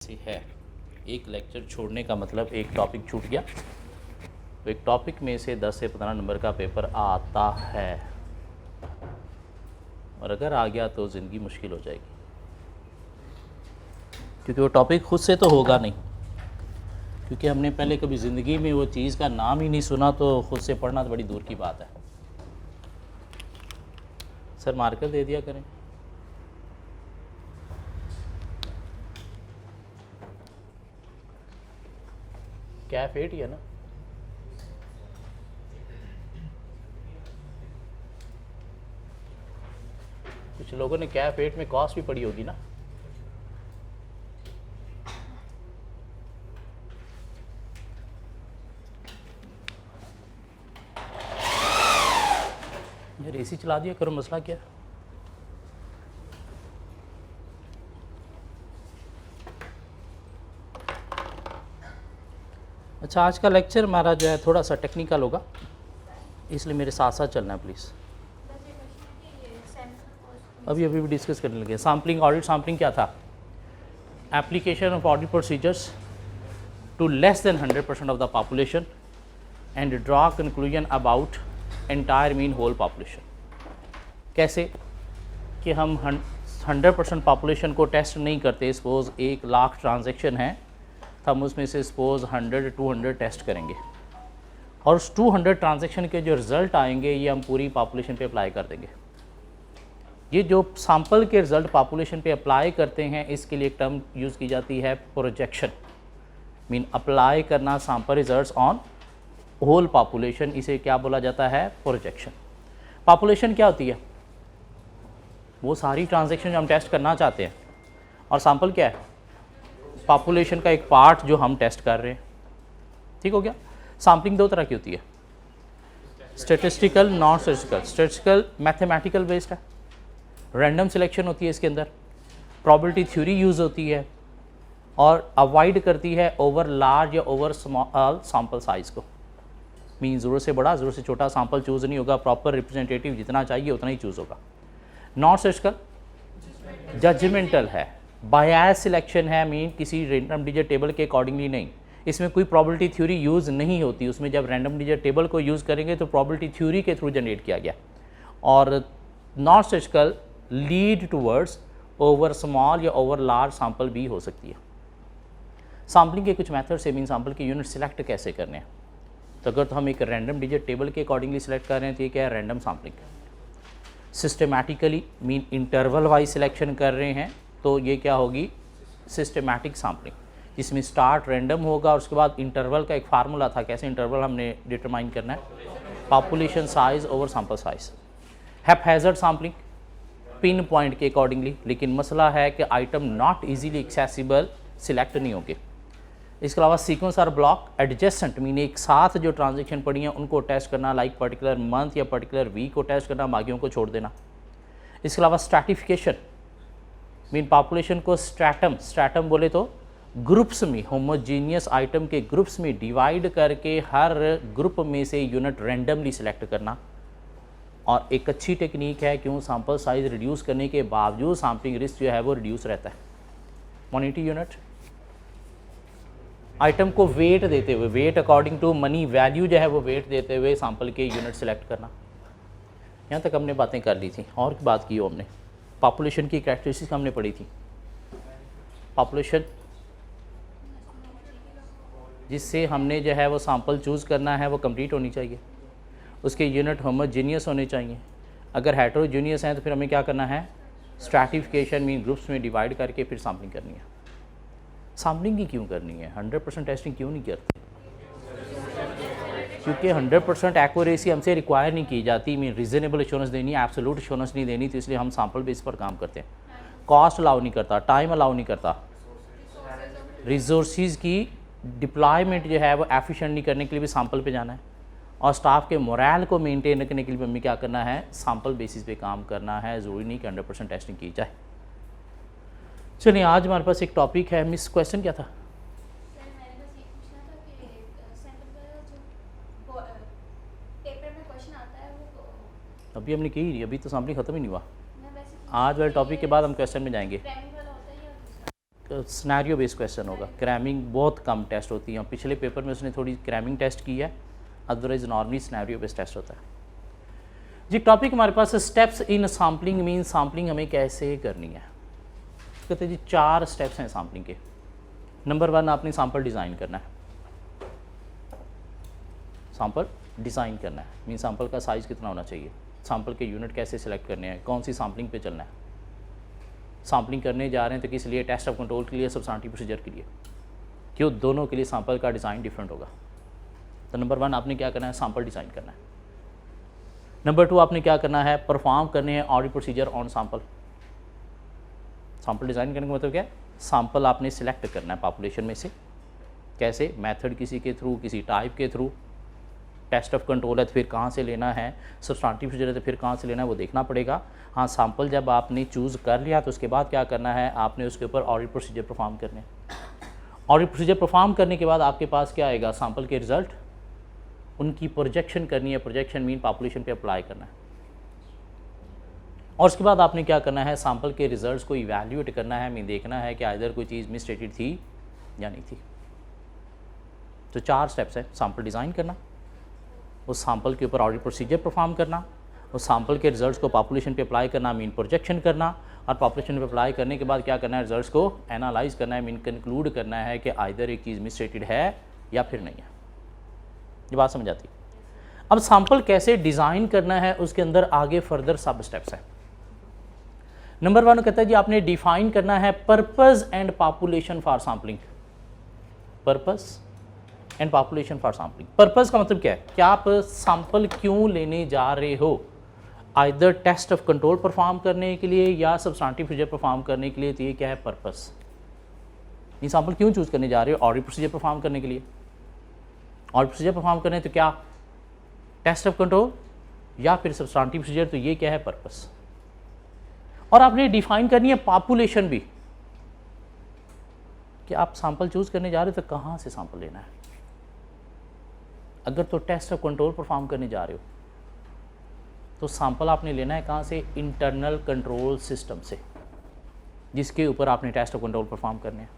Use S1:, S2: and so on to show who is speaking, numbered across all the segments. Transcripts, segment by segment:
S1: से है। एक लेक्चर छोड़ने का मतलब एक टॉपिक छूट गया, तो एक टॉपिक में से 10 से 15 नंबर का पेपर आता है, और अगर आ गया तो ज़िंदगी मुश्किल हो जाएगी, क्योंकि वो टॉपिक खुद से तो होगा नहीं, क्योंकि हमने पहले कभी ज़िंदगी में वो चीज़ का नाम ही नहीं सुना, तो खुद से पढ़ना तो बड़ी दूर की बात है। सर मार्कर दे दिया करें। कैफ 8 ही है ना? कुछ लोगों ने कैफ 8 में कॉस्ट भी पड़ी होगी ना? यार एसी चला दिया करो, मसला क्या? अच्छा, आज का लेक्चर हमारा जो है थोड़ा सा टेक्निकल होगा, इसलिए मेरे साथ साथ चलना है प्लीज़। अभी भी डिस्कस करने लगे। सैम्पलिंग, ऑडिट सैम्पलिंग क्या था? Application of audit procedures to less than 100% of the population and draw conclusion about entire mean whole population. कैसे कि हम 100% पॉपुलेशन को टेस्ट नहीं करते। सपोज़ 1 लाख ट्रांजैक्शन है, तो हम उसमें से सपोज़ 100-200 टेस्ट करेंगे, और उस 200 ट्रांजैक्शन के जो रिज़ल्ट आएंगे ये हम पूरी पॉपुलेशन पे अप्लाई कर देंगे। ये जो सैंपल के रिज़ल्ट पॉपुलेशन पे अप्लाई करते हैं, इसके लिए एक टर्म यूज़ की जाती है प्रोजेक्शन, मीन अप्लाई करना sample results on whole population. इसे क्या बोला जाता है? प्रोजेक्शन। पॉपुलेशन क्या होती है? वो सारी ट्रांजैक्शन जो हम टेस्ट करना चाहते हैं, और सैंपल क्या है? पॉपुलेशन का एक पार्ट जो हम टेस्ट कर रहे हैं। ठीक हो गया? सैम्पलिंग 2 तरह की होती है, statistical, non statistical. Statistical mathematical based है, रैंडम सिलेक्शन होती है इसके अंदर, प्रोबेबिलिटी थ्योरी यूज़ होती है, और अवॉइड करती है ओवर लार्ज या ओवर स्मॉल सैंपल साइज़ को। मीन ज़रूरत से बड़ा, ज़रूरत से छोटा सैंपल चूज़ नहीं होगा, प्रॉपर रिप्रेजेंटेटिव जितना चाहिए उतना ही चूज़ होगा। नॉन स्टैटिस्टिकल जजमेंटल है, बायस सिलेक्शन है, मीन किसी रैंडम डिजिट टेबल के अकॉर्डिंगली नहीं। इसमें कोई प्रोबेबिलिटी थ्योरी यूज़ नहीं होती। उसमें जब रैंडम डिजिट टेबल को यूज़ करेंगे तो प्रोबेबिलिटी थ्योरी के थ्रू जनरेट किया गया। और non statistical lead towards over small या ओवर लार्ज सैंपल भी हो सकती है। सैम्पलिंग के कुछ मेथड से मीन सैंपल के यूनिट सिलेक्ट कैसे करने हैं। तो अगर तो हम एक रैंडम डिजिट टेबल के अकॉर्डिंगली सिलेक्ट कर रहे हैं तो ये क्या है? Random sampling. Systematically mean interval wise selection कर रहे हैं तो ये क्या होगी? सिस्टमैटिक सैम्पलिंग, जिसमें स्टार्ट रैंडम होगा और उसके बाद इंटरवल का एक फार्मूला था, कैसे इंटरवल हमने डिटरमाइन करना है? Population size over sample size. Haphazard sampling, pin point के अकॉर्डिंगली, लेकिन मसला है कि item not easily accessible select नहीं होंगे। इसके अलावा सीक्वेंस और ब्लॉक एडजेसेंट, मीन एक साथ जो ट्रांजैक्शन पड़ी हैं उनको टेस्ट करना, लाइक पर्टिकुलर मंथ या पर्टिकुलर वीक को टेस्ट करना, बाकियों को छोड़ देना। इसके अलावा स्ट्रैटिफिकेशन, मीन पॉपुलेशन को स्ट्रैटम बोले तो ग्रुप्स में, होमोजीनियस आइटम के ग्रुप्स में डिवाइड करके हर ग्रुप में से यूनिट रैंडमली सिलेक्ट करना। और एक अच्छी टेक्निक है, क्यों? सैंपल साइज रिड्यूस करने के बावजूद सैम्पलिंग रिस्क जो है वो रिड्यूस रहता है। मोनिटी यूनिट, आइटम को वेट देते हुए, weight according to money value जो है वो वेट देते हुए सैंपल के यूनिट सेलेक्ट करना। यहाँ तक हमने बातें कर ली थी, और बात की हमने पॉपुलेशन की कैरेक्टरिस्टिक्स हमने पढ़ी थी। पॉपुलेशन जिससे हमने जो है वो सैंपल चूज़ करना है वो कंप्लीट होनी चाहिए, उसके यूनिट होमोजीनियस होने चाहिए। अगर हेटेरोजीनियस हैं तो फिर हमें क्या करना है? स्ट्रैटिफिकेशन मीन ग्रुप्स में डिवाइड करके फिर सैम्पलिंग करनी है। सैम्पलिंग ही क्यों करनी है? 100% टेस्टिंग क्यों नहीं करते? क्योंकि 100% एक्यूरेसी हमसे रिक्वायर नहीं की जाती। मीन रीजनेबल एश्योरेंस देनी है, एब्सोल्यूट एश्योरेंस नहीं देनी, तो इसलिए हम सैंपल बेस पर काम करते हैं। कॉस्ट अलाउ नहीं करता, टाइम अलाउ नहीं करता, रिसोर्सेज की डिप्लॉयमेंट जो है वो एफिशिएंट नहीं करने के लिए भी सैंपल पे जाना है, और स्टाफ के मोरल को मेंटेन करने के लिए हमें क्या करना है? सैंपल बेसिस पे काम करना है। ज़रूरी नहीं कि 100% टेस्टिंग की जाए। चलिए, आज हमारे पास एक टॉपिक है। मिस क्वेश्चन क्या था? अभी हमने की नहीं, अभी तो सैम्पलिंग ख़त्म ही नहीं हुआ। आज वाले टॉपिक के बाद हम क्वेश्चन में जाएंगे। सिनेरियो बेस्ड क्वेश्चन होगा, क्रैमिंग बहुत कम टेस्ट होती है। पिछले पेपर में उसने थोड़ी क्रैमिंग टेस्ट की है, otherwise normally scenario based test होता है जी। टॉपिक हमारे पास steps in sampling, mean sampling हमें कैसे करनी है। कहते हैं जी 4 स्टेप्स हैं सैम्पलिंग के। नंबर 1 आपने सैम्पल डिज़ाइन करना है, सैम्पल डिज़ाइन करना है, मीन सैम्पल का साइज़ कितना होना चाहिए, सैम्पल के यूनिट कैसे सिलेक्ट करने हैं, कौन सी सैम्पलिंग पे चलना है, सैम्पलिंग करने जा रहे हैं तो किस लिए, टेस्ट ऑफ कंट्रोल के लिए, सब्सटेंटिव प्रोसीजर के लिए, क्यों दोनों के लिए सैम्पल का डिज़ाइन डिफरेंट होगा। तो नंबर 1 आपने क्या करना है, सैम्पल डिज़ाइन करना है। नंबर 2 आपने क्या करना है, परफॉर्म करने हैं audit procedure on sample. Sample design करने का मतलब क्या है, सैम्पल आपने सिलेक्ट करना है पॉपुलेशन में से, कैसे, मेथड किसी के थ्रू, किसी टाइप के थ्रू, टेस्ट ऑफ कंट्रोल है तो फिर कहाँ से लेना है, सब्सटेंटिव प्रोसीजर है तो फिर कहाँ से लेना है, वो देखना पड़ेगा। हाँ, सैम्पल जब आपने चूज़ कर लिया तो उसके बाद क्या करना है, आपने उसके ऊपर ऑडिट प्रोसीजर परफॉर्म करने। ऑडिट प्रोसीजर परफॉर्म करने के बाद आपके पास क्या आएगा, सैम्पल के रिजल्ट, उनकी प्रोजेक्शन करनी है, प्रोजेक्शन मीन पॉपुलेशन पे अप्लाई करना है। और उसके बाद आपने क्या करना है, सैम्पल के रिजल्ट्स को इवैल्यूएट करना है, मीन देखना है कि आइदर कोई चीज़ मिसस्टेटेड थी या नहीं थी। तो 4 स्टेप्स है, सैम्पल डिज़ाइन करना, उस सैम्पल के ऊपर ऑडिट प्रोसीजर परफॉर्म करना, उस सैम्पल के रिजल्ट्स को पॉपुलेशन पे अप्लाई करना, मीन प्रोजेक्शन करना, और पॉपुलेशन पे अप्लाई करने के बाद क्या करना है, रिजल्ट्स को एनालाइज करना है, मीन कंक्लूड करना है कि आइदर एक चीज़ मिसस्टेटेड है या फिर नहीं है। ये बात समझ आती है। अब सैम्पल कैसे डिज़ाइन करना है, उसके अंदर आगे फर्दर सब स्टेप्स हैं। नंबर 1 कहता है जी आपने डिफाइन करना है purpose and population for sampling. Purpose and population for sampling. Purpose का मतलब क्या है कि आप सैंपल क्यों लेने जा रहे हो, either test of control perform करने के लिए या सब्सटेंटिव प्रोसीजर परफॉर्म करने के लिए। तो ये क्या है, पर्पस। ये सैंपल क्यों चूज़ करने जा रहे हो, ऑडिट प्रोसीजर परफॉर्म करने के लिए। ऑडिट प्रोसीजर परफॉर्म करने तो क्या, टेस्ट ऑफ कंट्रोल या फिर सब्सटेंटिव प्रोसीजर। तो ये क्या है, पर्पस। और आपने डिफाइन करनी है पॉपुलेशन भी, कि आप सैंपल चूज़ करने जा रहे हो तो कहाँ से सैंपल लेना है। अगर तो टेस्ट ऑफ कंट्रोल परफॉर्म करने जा रहे हो तो सैंपल आपने लेना है कहाँ से, इंटरनल कंट्रोल सिस्टम से, जिसके ऊपर आपने टेस्ट ऑफ कंट्रोल परफॉर्म करने हैं।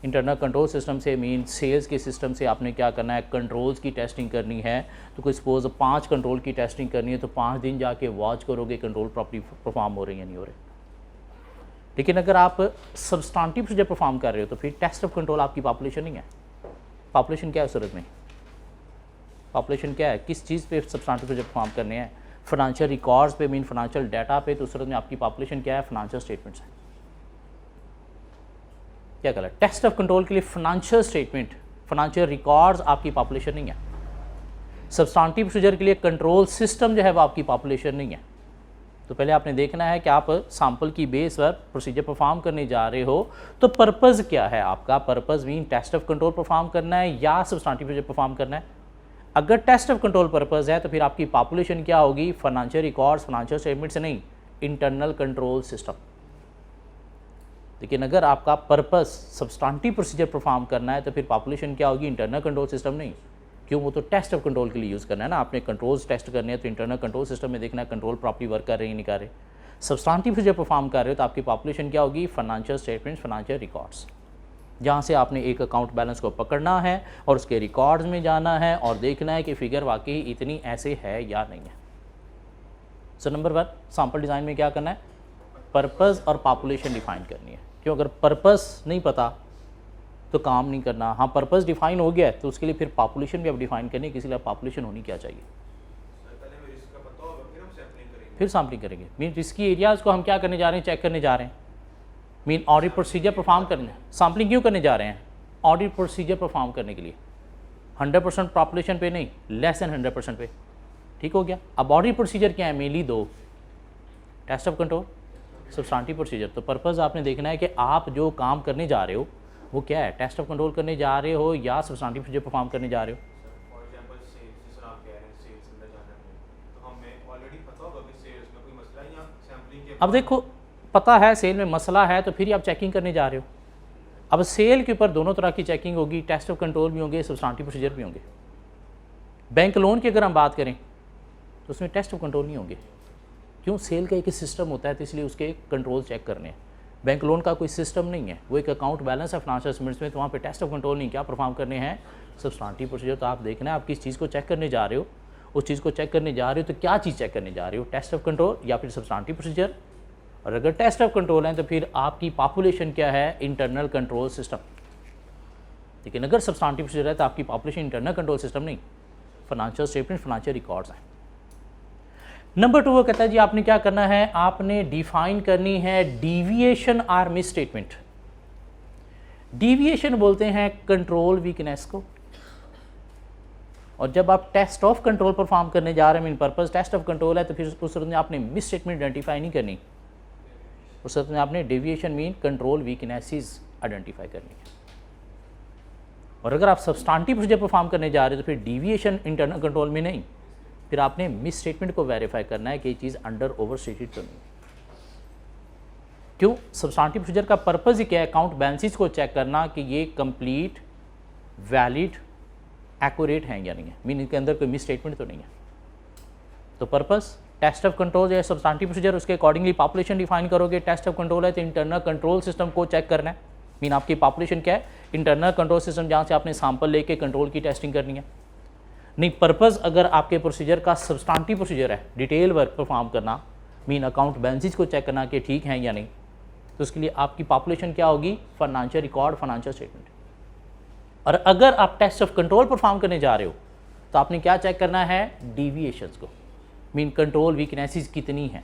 S1: इंटरनल कंट्रोल सिस्टम से मीन सेल्स के सिस्टम से आपने क्या करना है, कंट्रोल्स की टेस्टिंग करनी है। तो कोई सपोज 5 कंट्रोल की टेस्टिंग करनी है तो 5 दिन जाके वॉच करोगे कंट्रोल प्रॉपर्ली परफॉर्म हो रही है नहीं हो रहे। लेकिन अगर आप सब्सटेंटिव प्रोसीजर परफॉर्म कर रहे हो तो फिर टेस्ट ऑफ कंट्रोल आपकी पॉपुलेशन नहीं है। पॉपुलेशन क्या है उस सूरत में, पॉपुलेशन क्या है, किस चीज़ पे सब्सटेंटिव प्रोसीजर परफॉर्म करने हैं, फाइनेंशियल रिकॉर्ड्स पे मीन फाइनेंशियल डाटा पे। तो उस सूरत में आपकी पॉपुलेशन क्या है, फाइनेंशियल स्टेटमेंट्स है। क्या कहा, टेस्ट ऑफ कंट्रोल के लिए फाइनेंशियल स्टेटमेंट, फाइनेंशियल रिकॉर्ड्स आपकी पॉपुलेशन नहीं है। सब्सटेंटिव प्रोसीजर के लिए कंट्रोल सिस्टम जो है वो आपकी पॉपुलेशन नहीं है। तो पहले आपने देखना है कि आप सैंपल की बेस पर प्रोसीजर परफॉर्म करने जा रहे हो तो पर्पस क्या है आपका। Purpose mean test of control perform करना है या सब्सटेंटिव प्रोसीजर परफॉर्म करना है। अगर टेस्ट ऑफ कंट्रोल पर्पस है तो फिर आपकी पॉपुलेशन क्या होगी, फाइनेंशियल रिकॉर्ड्स, फाइनेंशियल स्टेटमेंट से नहीं, इंटरनल कंट्रोल सिस्टम। लेकिन अगर आपका पर्पस सब्सटेंटिव प्रोसीजर परफॉर्म करना है तो फिर पॉपुलेशन क्या होगी, इंटरनल कंट्रोल सिस्टम नहीं। क्यों, वो तो टेस्ट ऑफ कंट्रोल के लिए यूज़ करना है ना, आपने कंट्रोल्स टेस्ट करने हैं तो इंटरनल कंट्रोल सिस्टम में देखना है कंट्रोल प्रॉपर्ली वर्क कर रहे हैं नहीं कर रहे। सब्सटेंटिव प्रोसीजर परफॉर्म कर रहे हो तो आपकी पॉपुलेशन क्या होगी, फाइनेंशियल स्टेटमेंट्स, फाइनेंशियल रिकॉर्ड्स, जहाँ से आपने एक अकाउंट बैलेंस को पकड़ना है और उसके रिकॉर्ड्स में जाना है और देखना है कि फिगर वाकई इतनी ऐसे है या नहीं है। सो नंबर 1 सैंपल डिज़ाइन में क्या करना है, पर्पस और पॉपुलेशन डिफाइन करनी है। क्यों, अगर पर्पस नहीं पता तो काम नहीं करना। हाँ, पर्पस डिफाइन हो गया है तो उसके लिए फिर पॉपुलेशन भी आप डिफाइन करनी है, किसी लिए पॉपुलेशन होनी क्या चाहिए, फिर सैम्पलिंग करेंगे। मीन रिस्की एरियाज़ को हम क्या करने जा रहे हैं, चेक करने जा रहे हैं। मीन ऑडिट प्रोसीजर परफॉर्म करने, सैम्पलिंग क्यों करने जा रहे हैं, ऑडिट प्रोसीजर परफॉर्म करने के लिए। 100% पॉपुलेशन पे नहीं, लेस देन 100% पे। ठीक हो गया। अब ऑडिट प्रोसीजर क्या है, mainly 2, test of control, substantive procedure. तो पर्पस आपने देखना है कि आप जो काम करने जा रहे हो वो क्या है, टेस्ट ऑफ कंट्रोल करने जा रहे हो या सब्सटेंटिव प्रोसीजर परफॉर्म करने जा रहे हो। अब देखो पता है सेल में मसला है तो फिर ही आप चेकिंग करने जा रहे हो। अब सेल के ऊपर दोनों तरह की चेकिंग होगी, टेस्ट ऑफ कंट्रोल भी होंगे, सब्सटेंटिव प्रोसीजर भी होंगे। बैंक लोन की अगर हम बात करें तो उसमें टेस्ट ऑफ कंट्रोल नहीं होंगे। क्यों, सेल का एक सिस्टम होता है तो इसलिए उसके कंट्रोल चेक करने हैं। बैंक लोन का कोई सिस्टम नहीं है, वो एक अकाउंट बैलेंस है फाइनेंशियल स्टेटमेंट्स में, तो वहाँ पे टेस्ट ऑफ कंट्रोल नहीं, क्या परफॉर्म करने हैं, सब्सटेंटिव प्रोसीजर। तो आप देखना है आप किस चीज़ को चेक करने जा रहे हो, उस चीज़ को चेक करने जा रहे हो तो क्या चीज़ चेक करने जा रहे हो, टेस्ट ऑफ कंट्रोल या फिर सब्सटेंटिव प्रोसीजर। और अगर टेस्ट ऑफ कंट्रोल है तो फिर आपकी पॉपुलेशन क्या है, इंटरनल कंट्रोल सिस्टम। लेकिन अगर सब्सटेंटिव प्रोसीजर है तो आपकी पॉपुलेशन इंटरनल कंट्रोल सिस्टम नहीं, फाइनेंशियल स्टेटमेंट, फाइनेंशियल रिकॉर्ड्स हैं। नंबर 2 वो कहता है जी आपने क्या करना है, आपने डिफाइन करनी है deviation or misstatement. Deviation बोलते हैं कंट्रोल वीकनेस को, और जब आप टेस्ट ऑफ कंट्रोल परफॉर्म करने जा रहे हैं, mean purpose test of control है, तो फिर उस सूरत में आपने मिस स्टेटमेंट आइडेंटिफाई नहीं करनी, उस सूरत में आपने deviation mean control weaknesses identify करनी है। और अगर आप सब्सटेंटिव प्रोसीजर परफॉर्म करने जा रहे हो तो फिर डीविएशन इंटरनल कंट्रोल में नहीं, फिर आपने मिस स्टेटमेंट को वेरीफाई करना है कि ये चीज़ अंडर ओवर स्टेटेड तो नहीं। क्यों? सब्सटेंटिव प्रोसीजर का पर्पज़ ही क्या है, अकाउंट बैलेंसेस को चेक करना कि ये कंप्लीट, वैलिड, एक्यूरेट हैं या नहीं है, मीन इनके अंदर कोई मिस स्टेटमेंट तो नहीं है। तो पर्पस टेस्ट ऑफ कंट्रोल या सब्सटेंटिव प्रोसीजर, उसके अकॉर्डिंगली पॉपुलेशन डिफाइन करोगे। टेस्ट ऑफ कंट्रोल है तो इंटरनल कंट्रोल सिस्टम को चेक करना है, मीन आपकी पॉपुलेशन क्या है, इंटरनल कंट्रोल सिस्टम, जहाँ से आपने सैंपल लेके कंट्रोल की टेस्टिंग करनी है। नहीं, पर्पज़ अगर आपके प्रोसीजर का सब्सटेंटिव प्रोसीजर है, डिटेल वर्क परफॉर्म करना, मीन अकाउंट बैलेंसेस को चेक करना कि ठीक हैं या नहीं, तो उसके लिए आपकी पॉपुलेशन क्या होगी, फाइनेंशियल रिकॉर्ड, फाइनेंशियल स्टेटमेंट। और अगर आप टेस्ट ऑफ कंट्रोल परफॉर्म करने जा रहे हो तो आपने क्या चेक करना है, डीविएशंस को, मीन कंट्रोल वीकनेसेस कितनी हैं।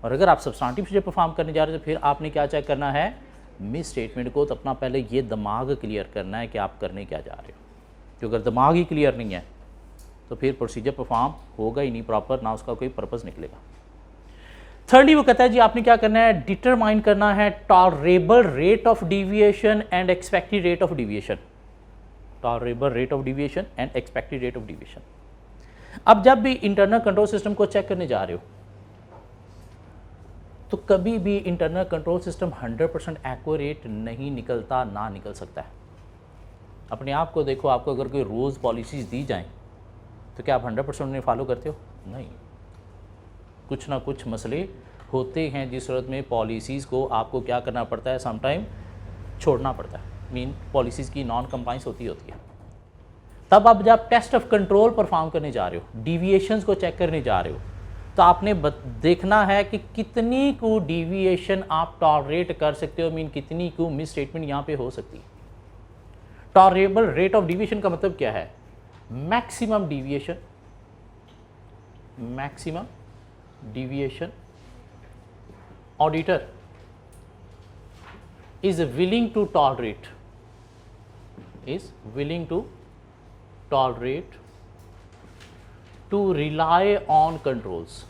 S1: और अगर आप सब्सटेंटिव प्रोसीजर परफॉर्म करने जा रहे हो तो फिर आपने क्या चेक करना है, मिस स्टेटमेंट को। तो अपना पहले ये दिमाग क्लियर करना है कि आप करने क्या जा रहे हो, क्योंकि अगर दिमाग ही क्लियर नहीं है तो फिर प्रोसीजर परफॉर्म होगा ही नहीं प्रॉपर, ना उसका कोई पर्पस निकलेगा। थर्डली वो कहता है जी आपने क्या करना है, डिटरमाइन करना है tolerable rate of deviation and expected rate of deviation. Tolerable rate of deviation and expected rate of deviation. अब जब भी इंटरनल कंट्रोल सिस्टम को चेक करने जा रहे हो तो कभी भी इंटरनल कंट्रोल सिस्टम 100% एक्यूरेट नहीं निकलता, ना निकल सकता है। अपने आप को देखो, आपको अगर कोई रूल्स पॉलिसीज़ दी जाएं तो क्या आप 100% उन्हें फॉलो करते हो? नहीं, कुछ ना कुछ मसले होते हैं जिस सूरत में पॉलिसीज़ को आपको क्या करना पड़ता है, समटाइम छोड़ना पड़ता है, मीन पॉलिसीज़ की नॉन कंप्लाइंस होती है। तब आप जब टेस्ट ऑफ कंट्रोल परफॉर्म करने जा रहे हो, डिविएशंस को चेक करने जा रहे हो, तो आपने देखना है कि कितनी को डिविएशन आप टॉलरेट कर सकते हो, मीन कितनी को मिस स्टेटमेंट यहाँ पे हो सकती है। टॉलरेबल रेट ऑफ डिविएशन का मतलब क्या है, maximum deviation, maximum deviation auditor is willing to tolerate, is willing to tolerate, to rely on controls।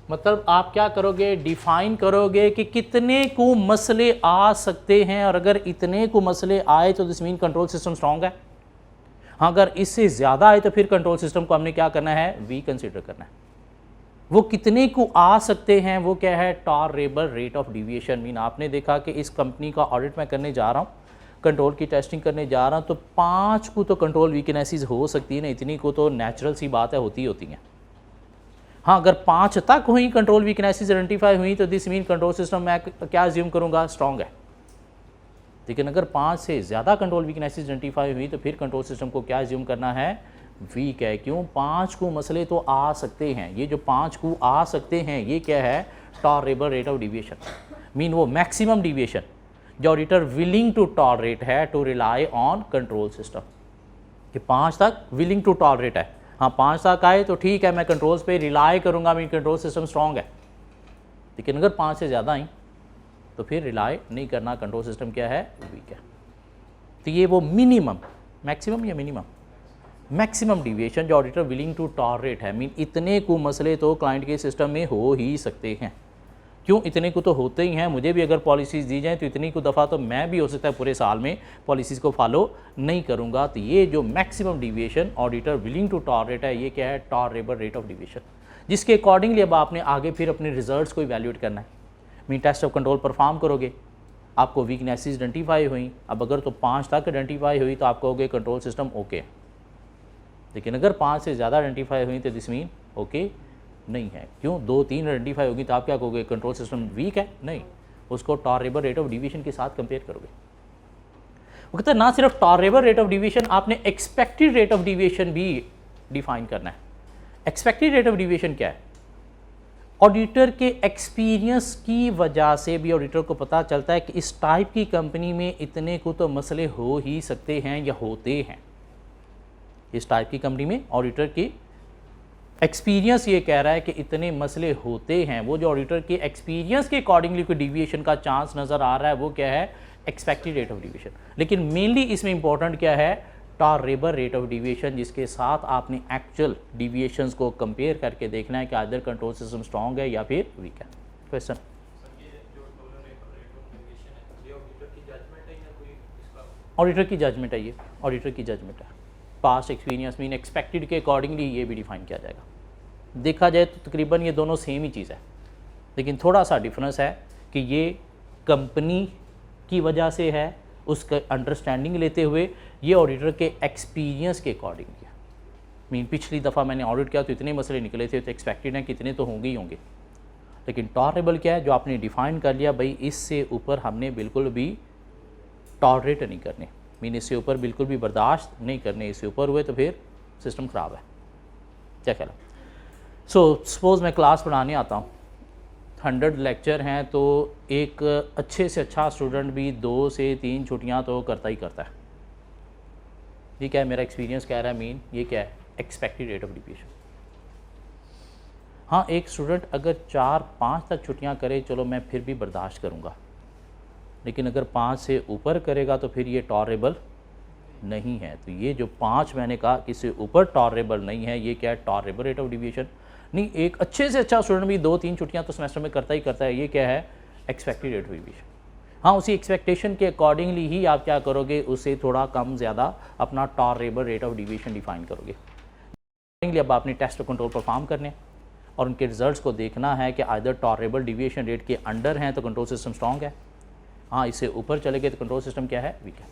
S1: मतलब आप क्या करोगे, डिफाइन करोगे कि कितने को मसले आ सकते हैं, और अगर इतने को मसले आए तो this mean control system strong है। हाँ, अगर इससे ज़्यादा आए तो फिर कंट्रोल सिस्टम को हमने क्या करना है, वीक कंसिडर करना है। वो कितने को आ सकते हैं, वो क्या है, tolerable rate of deviation. Mean आपने देखा कि इस कंपनी का ऑडिट मैं करने जा रहा हूँ, कंट्रोल की टेस्टिंग करने जा रहा हूँ, तो 5 को तो कंट्रोल वीकनेसेस हो सकती है ना, इतनी को तो नेचुरल सी बात है, होती हैं। हाँ, अगर 5 तक हुई कंट्रोल वीकनेसेस आइडेंटिफाई हुई तो दिस मीन कंट्रोल सिस्टम मैं क्या अज्यूम करूँगा, स्ट्रॉन्ग है। लेकिन अगर 5 से ज़्यादा कंट्रोल वीकनेसेस आइडेंटिफाई हुई तो फिर कंट्रोल सिस्टम को क्या अज्यूम करना है, वीक है। क्यों? 5 को मसले तो आ सकते हैं, ये जो 5 को आ सकते हैं ये क्या है, tolerable rate of deviation, mean वो मैक्सिमम डिविएशन जो ऑडिटर विलिंग टू टॉलरेट है to rely on control system, कि 5 तक विलिंग टू टॉलरेट है। हाँ, 5 तक आए तो ठीक है, मैं कंट्रोल्स पे रिलाई करूँगा, मीन कंट्रोल सिस्टम स्ट्रॉन्ग है। लेकिन अगर 5 से ज़्यादा आई तो फिर रिलाई नहीं करना, कंट्रोल सिस्टम क्या है, वीक है। तो ये वो मिनिमम, मैक्सिमम या मिनिमम, मैक्सिमम डिविएशन जो ऑडिटर विलिंग टू टॉलरेट है, मीन इतने को मसले तो क्लाइंट के सिस्टम में हो ही सकते हैं। क्यों? इतने को तो होते ही हैं। मुझे भी अगर पॉलिसीज़ दी जाएँ तो इतनी को दफ़ा तो मैं भी हो सकता है पूरे साल में पॉलिसीज़ को फॉलो नहीं करूँगा। तो ये जो maximum deviation auditor willing to tolerate है, ये क्या है, टॉलरेबल रेट ऑफ डिविएशन, जिसके अकॉर्डिंगली अब आपने आगे फिर अपने रिजल्ट्स को इवैल्यूएट करना है। Mean test of control perform करोगे, आपको वीकनेसेस आइडेंटिफाई हुई, अब अगर तो 5 तक आइडेंटिफाई हुई तो आप कहोगे कंट्रोल सिस्टम ओके। लेकिन अगर 5 से ज़्यादा आइडेंटिफाई हुई तो दिस मीन ओके नहीं है। क्यों? 2-3 आइडेंटिफाई होगी तो आप क्या कहोगे, कंट्रोल सिस्टम वीक है? नहीं, उसको टॉलरेबल रेट ऑफ डिवीजन के साथ कंपेयर करोगे। वो कहता है ना सिर्फ टॉलरेबल रेट ऑफ डिवीजन, आपने एक्सपेक्टेड रेट ऑफ डिवीजन भी डिफाइन करना है। एक्सपेक्टेड रेट ऑफ डिवीजन क्या है? ऑडिटर के एक्सपीरियंस की वजह से भी ऑडिटर को पता चलता है कि इस टाइप की कंपनी में इतने को तो मसले हो ही सकते हैं या होते हैं। इस टाइप की कंपनी में ऑडिटर की एक्सपीरियंस ये कह रहा है कि इतने मसले होते हैं। वो जो ऑडिटर के एक्सपीरियंस के अकॉर्डिंगली कोई डिविएशन का चांस नज़र आ रहा है वो क्या है, एक्सपेक्टेड रेट ऑफ डिविएशन। लेकिन मेनली इसमें इंपॉर्टेंट क्या है, टॉलरेबल रेट ऑफ डिविएशन, जिसके साथ आपने एक्चुअल डिविएशंस को कंपेयर करके देखना है कि आदर कंट्रोल सिस्टम स्ट्रॉन्ग है या फिर वीक है। क्वेश्चन, ऑडिटर की जजमेंट है, ये ऑडिटर की जजमेंट है। पास्ट एक्सपीरियंस मीन एक्सपेक्टेड के अकॉर्डिंगली ये भी डिफाइन किया जाएगा। देखा जाए तो तकरीबन ये दोनों सेम ही चीज़ है, लेकिन थोड़ा सा डिफरेंस है कि ये कंपनी की वजह से है, उसका अंडरस्टैंडिंग लेते हुए ये ऑडिटर के एक्सपीरियंस के अकॉर्डिंग किया। मीन पिछली दफ़ा मैंने ऑडिट किया तो इतने मसले निकले थे, तो एक्सपेक्टेड है कितने तो होंगे ही होंगे। लेकिन टॉलरेबल क्या है, जो आपने डिफ़ाइन कर लिया भाई इससे ऊपर हमने बिल्कुल भी टॉलरेट नहीं करने, मीन इससे ऊपर बिल्कुल भी बर्दाश्त नहीं करने, इससे ऊपर हुए तो फिर सिस्टम ख़राब है। क्या ख्याल है? सो सपोज़ मैं क्लास पढ़ाने आता हूँ, 100 लेक्चर हैं, तो एक अच्छे से अच्छा स्टूडेंट भी 2 से 3 छुट्टियाँ तो करता ही करता है। ये क्या है, मेरा एक्सपीरियंस कह रहा है, मीन ये क्या है, एक्सपेक्टेड रेट ऑफ डिविएशन। हाँ, एक स्टूडेंट अगर 4-5 तक छुट्टियाँ करे चलो मैं फिर भी बर्दाश्त करूँगा, लेकिन अगर 5 से ऊपर करेगा तो फिर ये टॉलरेबल नहीं है। तो ये जो 5 मैंने कहा कि इससे ऊपर टॉलरेबल नहीं है, ये क्या है, टॉलरेबल रेट ऑफ डिविएशन नहीं। एक अच्छे से अच्छा स्टूडेंट भी 2-3 छुट्टियाँ तो सेमेस्टर में करता ही करता है, ये क्या है, एक्सपेक्टेड रेट ऑफ डिविएशन। हाँ, उसी एक्सपेक्टेशन के अकॉर्डिंगली ही आप क्या करोगे, उससे थोड़ा कम ज़्यादा अपना tolerable rate of deviation define करोगे। अब आपने टेस्ट कंट्रोल परफॉर्म करने और उनके रिजल्ट्स को देखना है कि आइदर टॉलरेबल डिविएशन रेट के अंडर हैं तो कंट्रोल सिस्टम स्ट्रॉन्ग है, हाँ इससे ऊपर चले गए तो कंट्रोल सिस्टम क्या है, वीक है।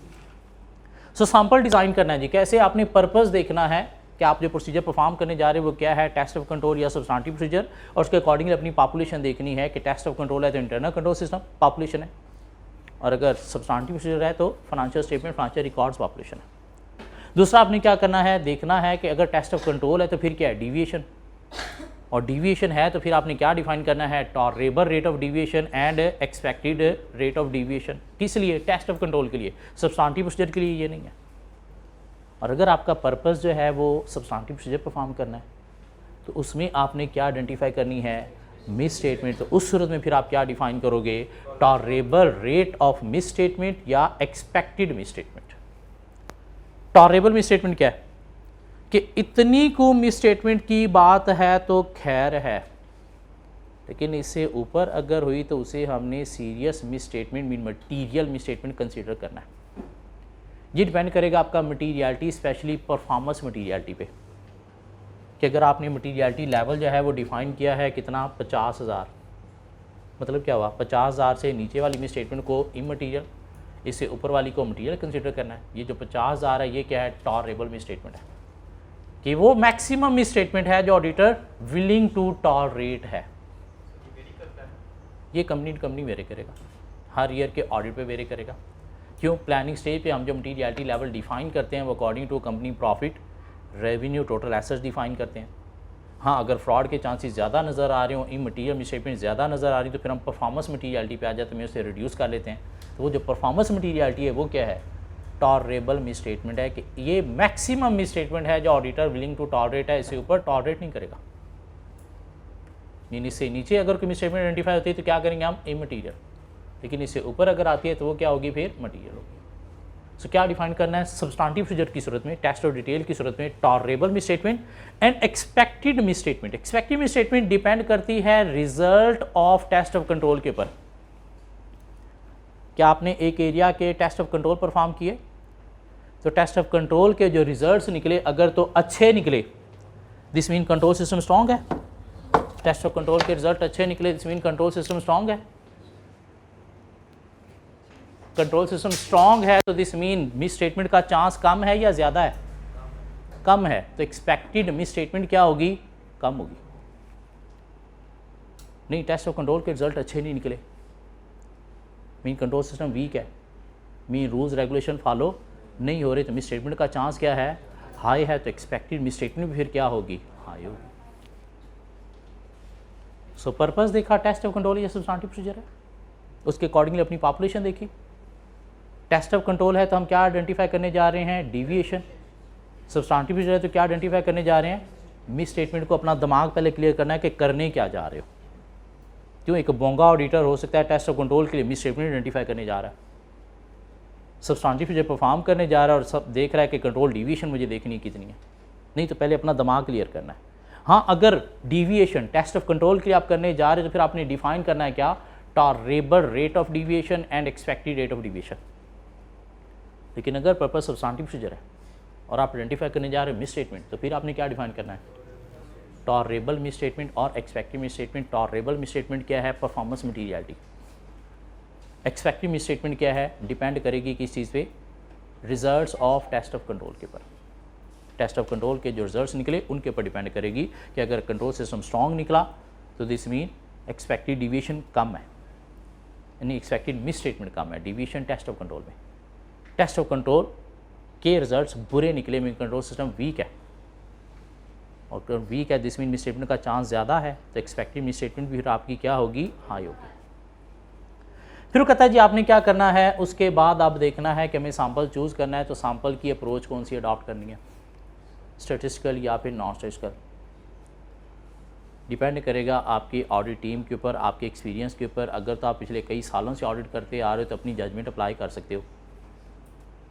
S1: सो सैम्पल डिज़ाइन करना है जी। कैसे? आपने पर्पस देखना है कि आप जो प्रोसीजर परफॉर्म करने जा रहे हो वो क्या है, टेस्ट ऑफ कंट्रोल या सब्सटेंटिव प्रोसीजर, और उसके अकॉर्डिंगली अपनी पॉपुलेशन देखनी है कि टेस्ट ऑफ कंट्रोल है तो इंटरनल कंट्रोल सिस्टम पॉपुलेशन है, और अगर सब्सटेंटिव प्रोसीजर है तो financial statement, financial records population है। दूसरा आपने क्या करना है, देखना है कि अगर टेस्ट ऑफ कंट्रोल है तो फिर क्या है, डिविएशन, और डिविएशन है तो फिर आपने क्या डिफाइन करना है, tolerable rate of deviation and expected rate of deviation. किस लिए? टेस्ट ऑफ कंट्रोल के लिए, सब्सटेंटिव प्रोसीजर के लिए ये नहीं है। और अगर आपका पर्पस जो है वो सब्सटेंटिव प्रोसीजर परफॉर्म करना है तो उसमें आपने क्या आइडेंटिफाई करनी है, मिस स्टेटमेंट। तो उस सूरत में फिर आप क्या डिफाइन करोगे, tolerable rate of misstatement या expected misstatement. Tolerable misstatement क्या है कि इतनी को मिस स्टेटमेंट की बात है तो खैर है, लेकिन इससे ऊपर अगर हुई तो उसे हमने serious miss statement mean material miss statement consider करना है। ये डिपेंड करेगा आपका मटीरियलिटी, स्पेशली परफॉर्मेंस मटीरियलिटी पे, कि अगर आपने मटीरियलिटी लेवल जो है वो डिफ़ाइन किया है कितना, 50,000, मतलब क्या हुआ, 50,000 से नीचे वाली मिस स्टेटमेंट को इमटीरियल, इससे ऊपर वाली को मटीरियल कंसीडर करना है। ये जो 50,000 है ये क्या है, टॉलरेबल मिस स्टेटमेंट है, कि वो मैक्सिमम मिस स्टेटमेंट है जो ऑडिटर विलिंग टू टॉलरेट है। ये कंपनी टू कंपनी वेरी करेगा, हर ईयर के ऑडिट पे वेरी करेगा। क्यों? प्लानिंग स्टेज पे हम जो मटीरियलिटी लेवल डिफाइन करते हैं वो according to company profit, revenue, total assets define करते हैं। हाँ, अगर फ्रॉड के चांसेस ज़्यादा नज़र आ रहे हो, इमटीरियल मिस स्टेटमेंट ज़्यादा नज़र आ रही तो फिर हम परफॉर्मेंस मटीरियलिटी पे आ जाते हैं, उसे रिड्यूस कर लेते हैं। तो वो जो परफॉर्मेंस मटीरियलिटी है वो क्या है, टॉलरेबल मिस स्टेटमेंट है, कि ये मैक्सिमम मिस स्टेटमेंट है जो ऑडिटर विलिंग टू टॉलरेट है, इससे ऊपर टॉलरेट नहीं करेगा। यानी इससे नीचे अगर कोई मिस स्टेटमेंट आइडेंटिफाई होती है तो क्या करेंगे हम, इमटीरियल, लेकिन इससे ऊपर अगर आती है तो वो क्या होगी, फिर मटीरियल होगी। सो क्या डिफाइन करना है, सब्सटेंटिव प्रोसीजर की सूरत में, टेस्ट और डिटेल की सूरत में, tolerable misstatement and expected misstatement. Expected misstatement depend करती है result of test of control के ऊपर। क्या आपने एक एरिया के टेस्ट ऑफ कंट्रोल परफॉर्म किए तो टेस्ट ऑफ कंट्रोल के जो रिजल्ट्स निकले अगर तो अच्छे निकले, this mean control system strong है। टेस्ट ऑफ कंट्रोल के रिजल्ट अच्छे निकले, this mean control system strong है। कंट्रोल सिस्टम स्ट्रॉन्ग है तो दिस मीन मिस स्टेटमेंट का चांस कम है या ज़्यादा है, कम है, तो एक्सपेक्टेड मिस स्टेटमेंट क्या होगी, कम होगी। नहीं, टेस्ट ऑफ कंट्रोल के रिजल्ट अच्छे नहीं निकले, मीन कंट्रोल सिस्टम वीक है, मीन रूल्स रेगुलेशन फॉलो नहीं हो रहे, तो मिस स्टेटमेंट का चांस क्या है, हाई है, तो एक्सपेक्टेड मिस स्टेटमेंट भी फिर क्या होगी, हाई होगी। सो पर्पस देखा टेस्ट ऑफ कंट्रोल या सब्सटेंटिव प्रोसीजर है, उसके अकॉर्डिंगली अपनी पॉपुलेशन देखी। टेस्ट ऑफ कंट्रोल है तो हम क्या आइडेंटिफाई करने जा रहे हैं, डेविएशन। सब्सटेंटिव प्रोसीजर है तो क्या आइडेंटिफाई करने जा रहे हैं, मिस स्टेटमेंट को अपना दिमाग पहले क्लियर करना है कि करने क्या जा रहे हो। क्यों, एक बोंगा ऑडिटर हो सकता है टेस्ट ऑफ कंट्रोल के लिए मिस स्टेटमेंट आइडेंटिफाई करने जा रहा है, सब्सटेंटिव प्रोसीजर परफॉर्म करने जा रहा है और सब देख रहा है कि कंट्रोल डेविएशन मुझे देखनी है कितनी है। नहीं, तो पहले अपना दिमाग क्लियर करना है। हाँ, अगर डेविएशन टेस्ट ऑफ कंट्रोल के लिए आप करने जा रहे हो तो फिर आपने डिफाइन करना है क्या, tolerable rate of deviation and expected rate of deviation. लेकिन अगर पर्पस सब्सटेंटिव प्रोसीजर है और आप आइडेंटिफाई करने जा रहे हो मिस स्टेटमेंट, तो फिर आपने क्या डिफाइन करना है, टॉलरेबल मिस स्टेटमेंट और expected misstatement. Tolerable misstatement क्या है, performance materiality. Expected misstatement क्या है, डिपेंड करेगी किस चीज़ पे, results of test of control के ऊपर। टेस्ट ऑफ कंट्रोल के जो रिजल्ट्स निकले उनके ऊपर डिपेंड करेगी कि अगर कंट्रोल सिस्टम स्ट्रॉन्ग निकला तो दिस मीन एक्सपेक्टेड डिवीएशन कम है, यानी एक्सपेक्टेड मिस स्टेटमेंट कम है डिवीएशन टेस्ट ऑफ कंट्रोल में। टेस्ट ऑफ कंट्रोल के रिजल्ट्स बुरे निकले, मीन कंट्रोल सिस्टम वीक है, और वीक है दिस मीन मिस स्टेटमेंट का चांस ज़्यादा है, तो एक्सपेक्टेड मिस स्टेटमेंट भी फिर आपकी क्या होगी, हाई होगी। फिर कहता है जी आपने क्या करना है, उसके बाद आप देखना है कि हमें सैम्पल चूज़ करना है, तो सैम्पल की अप्रोच कौन सी अडॉप्ट करनी है, स्टैटिस्टिकल या फिर नॉन स्टैटिस्टिकल, डिपेंड करेगा आपकी ऑडिट टीम के ऊपर, आपके एक्सपीरियंस के ऊपर। अगर तो आप पिछले कई सालों से ऑडिट करते आ रहे हो तो अपनी जजमेंट अप्लाई कर सकते हो,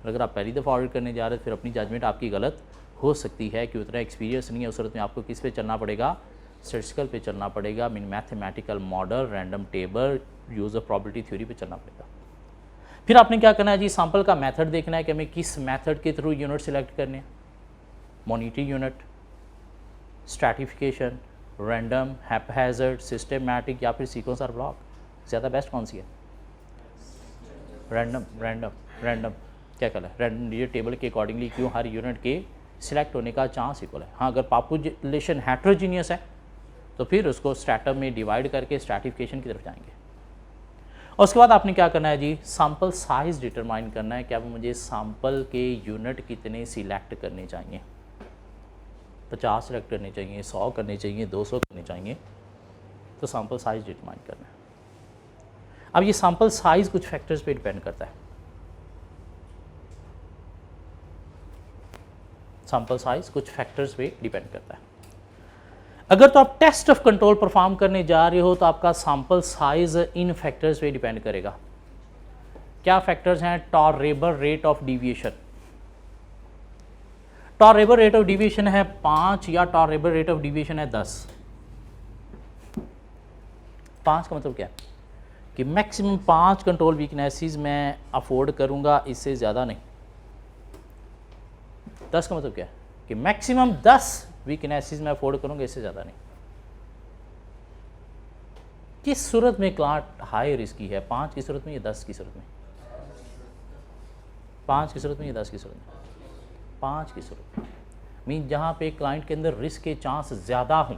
S1: अगर आप पहली दफ़ा ऑडिट करने जा रहे हो फिर अपनी जजमेंट आपकी गलत हो सकती है कि उतना एक्सपीरियंस नहीं है, उस सूरत में आपको किस पे चलना पड़ेगा, स्टैटिस्टिकल पे चलना पड़ेगा, mean mathematical model, random table, use of probability theory पे चलना पड़ेगा। फिर आपने क्या करना है जी, सैम्पल का मेथड देखना है कि हमें किस मेथड के थ्रू यूनिट सिलेक्ट करने हैं, monetary unit, stratification, random, haphazard, systematic या फिर सीक्वेंस और ब्लॉक। ज़्यादा बेस्ट कौन सी है, रैंडम। रैंडम रैंडम क्या कहला है, रैंडम ये टेबल के अकॉर्डिंगली क्यों हर यूनिट के सिलेक्ट होने का चांस इक्वल है। हाँ, अगर पॉपुलेशन हेट्रोजीनियस है तो फिर उसको स्ट्रैटम में डिवाइड करके स्ट्रैटिफिकेशन की तरफ जाएंगे। और उसके बाद आपने क्या करना है जी, सैम्पल साइज़ डिटरमाइन करना है कि अब मुझे सैम्पल के यूनिट कितने सिलेक्ट करने चाहिए, 50 सिलेक्ट करने चाहिए, 100 करने चाहिए, 200 करने चाहिए, तो सैम्पल साइज़ डिटरमाइन करना है। अब ये सैम्पल साइज़ कुछ फैक्टर्स पे डिपेंड करता है, सैम्पल साइज़ कुछ फैक्टर्स पे डिपेंड करता है। अगर तो आप टेस्ट ऑफ कंट्रोल परफॉर्म करने जा रहे हो तो आपका सैम्पल साइज़ इन फैक्टर्स पे डिपेंड करेगा। क्या फैक्टर्स हैं, tolerable rate of deviation, tolerable rate of deviation है 5 या टॉलरेबल रेट ऑफ डेविएशन है 10। 5 का मतलब क्या है कि मैक्सिमम 5 कंट्रोल वीकनेसेस मैं अफोर्ड करूंगा, इससे ज़्यादा नहीं। 10 का मतलब क्या है कि मैक्सिमम 10 वीकनेसेस मैं अफोर्ड करूंगा, इससे ज़्यादा नहीं। किस सूरत में क्लाइंट हाई रिस्की है, 5 की सूरत में या 10 की सूरत में, 5 की सूरत में या 10 की सूरत में, 5 की सूरत में, मीन जहाँ पे क्लाइंट के अंदर रिस्क के चांस ज़्यादा हों,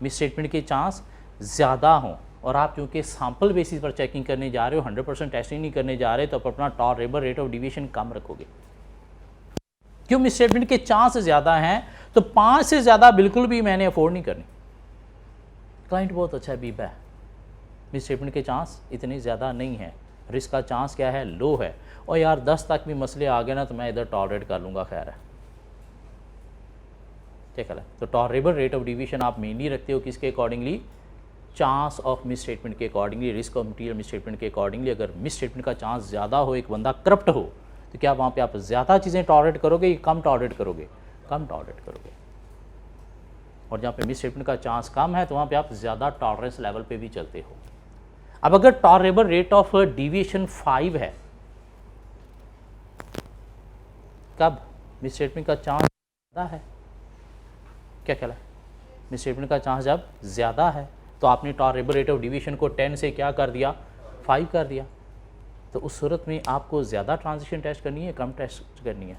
S1: मिस स्टेटमेंट के चांस ज़्यादा हों, और आप क्योंकि सैम्पल बेसिस पर चेकिंग करने जा रहे हो, 100% टेस्टिंग नहीं करने जा रहे, तो आप अपना टॉलरेबल रेट ऑफ डेविएशन कम रखोगे। क्यों, मिस स्टेटमेंट के चांस ज़्यादा हैं, तो 5 से ज़्यादा बिल्कुल भी मैंने अफोर्ड नहीं करनी। क्लाइंट बहुत अच्छा बीबा है, मिस स्टेटमेंट के चांस इतने ज़्यादा नहीं है, रिस्क का चांस क्या है, लो है, और यार 10 तक भी मसले आ गए ना तो मैं इधर टॉलरेट कर लूँगा, खैर है, क्या कहला है। तो टॉलरेबल रेट ऑफ डेविएशन आप मेनली रखते हो किसके accordingly, chance of misstatement के accordingly, risk of material misstatement के अकॉर्डिंगली। अगर मिस स्टेटमेंट का चांस ज़्यादा हो, एक बंदा करप्ट हो, तो क्या वहाँ पे आप ज़्यादा चीज़ें टॉलरेट करोगे या कम टॉलरेट करोगे, कम टॉलरेट करोगे। और जहाँ पे मिस स्टेटमेंट का चांस कम है तो वहाँ पे आप ज़्यादा टॉलरेंस लेवल पे भी चलते हो। अब अगर टॉलरेबल रेट ऑफ डेविएशन 5 है, कब मिस स्टेटमेंट का चांस ज़्यादा है, क्या कहला है, मिस स्टेटमेंट का चांस जब ज़्यादा है तो आपने टॉलरेबल रेट ऑफ डेविएशन को 10 से क्या कर दिया, 5 कर दिया। तो उस सूरत में आपको ज़्यादा ट्रांजिशन टेस्ट करनी है, कम टेस्ट करनी है,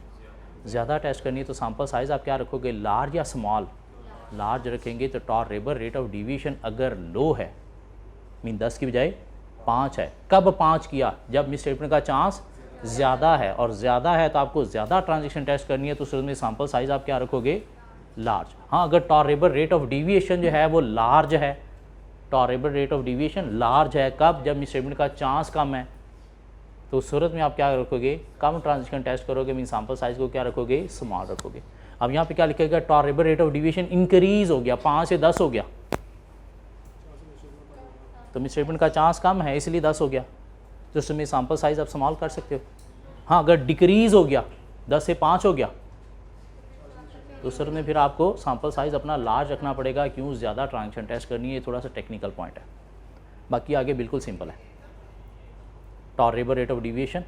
S1: ज़्यादा टेस्ट करनी है। तो सैम्पल साइज़ आप क्या रखोगे, लार्ज या स्मॉल, लार्ज रखेंगे तो टॉलरेबल रेट ऑफ डेविएशन अगर लो है मीन 10 की बजाय 5 है। कब 5 किया? जब मिसस्टेटमेंट का चांस ज़्यादा है, और ज़्यादा है तो आपको ज़्यादा ट्रांजेक्शन टेस्ट करनी है, तो उस में सैम्पल साइज़ आप क्या रखोगे? लार्ज। हाँ, अगर टॉलरेबल रेट ऑफ डिविएशन जो है वो लार्ज है, tolerable rate of deviation large है, कब? जब मिसस्टेटमेंट का चांस कम है, तो उस सूरत में आप क्या रखोगे? कम ट्रांजेक्शन टेस्ट करोगे, मीन सैम्पल साइज़ को क्या रखोगे? स्मॉल रखोगे। अब यहाँ पे क्या लिखेगा? Tolerable rate of deviation increase हो गया, 5 से 10 हो गया, तो मिसस्टेटमेंट का चांस कम है इसलिए 10 हो गया, तो उसमें सैम्पल साइज़ आप स्मॉल कर सकते हो। हाँ, अगर डिक्रीज़ हो गया, 10 से 5 हो गया, तो सर में फिर आपको सैम्पल साइज़ अपना लार्ज रखना पड़ेगा। क्यों? ज़्यादा ट्रांजेक्शन टेस्ट करनी है, थोड़ा सा टेक्निकल पॉइंट है, बाकी आगे बिल्कुल सिंपल है। टॉलरेबल रेट ऑफ डिविएशन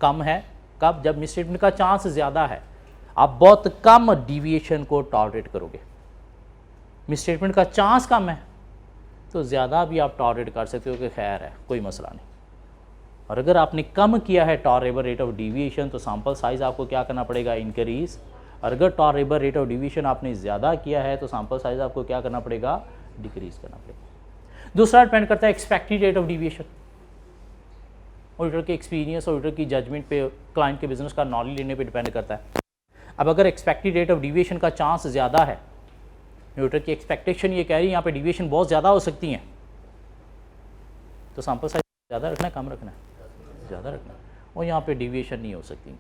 S1: कम है, कब? जब मिसस्टेटमेंट का चांस ज़्यादा है, आप बहुत कम डिविएशन को टॉलरेट करोगे। मिसस्टेटमेंट का चांस कम है तो ज़्यादा भी आप टॉलरेट कर सकते हो कि खैर है, कोई मसला नहीं। और अगर आपने कम किया है टॉलरेबल रेट ऑफ डिविएशन, तो सैम्पल साइज़ आपको क्या करना पड़ेगा? इंक्रीज़। और अगर टॉलरेबल रेट ऑफ डिविएशन आपने ज़्यादा किया है, तो सैम्पल साइज़ आपको क्या करना पड़ेगा? डिक्रीज़ करना पड़ेगा। दूसरा डिपेंड करता है expected rate of deviation. Auditor के एक्सपीरियंस, ऑडिटर की जजमेंट पे, क्लाइंट के बिजनेस का नॉलेज लेने पे डिपेंड करता है। अब अगर एक्सपेक्टेड रेट ऑफ डिविएशन का चांस ज़्यादा है, ऑडिटर की एक्सपेक्टेशन ये कह रही है यहाँ पे डिविएशन बहुत ज़्यादा हो सकती हैं, तो सैम्पल साइज ज़्यादा रखना है, कम रखना है? ज़्यादा रखना है। और यहाँ पे डिविएशन नहीं हो सकती।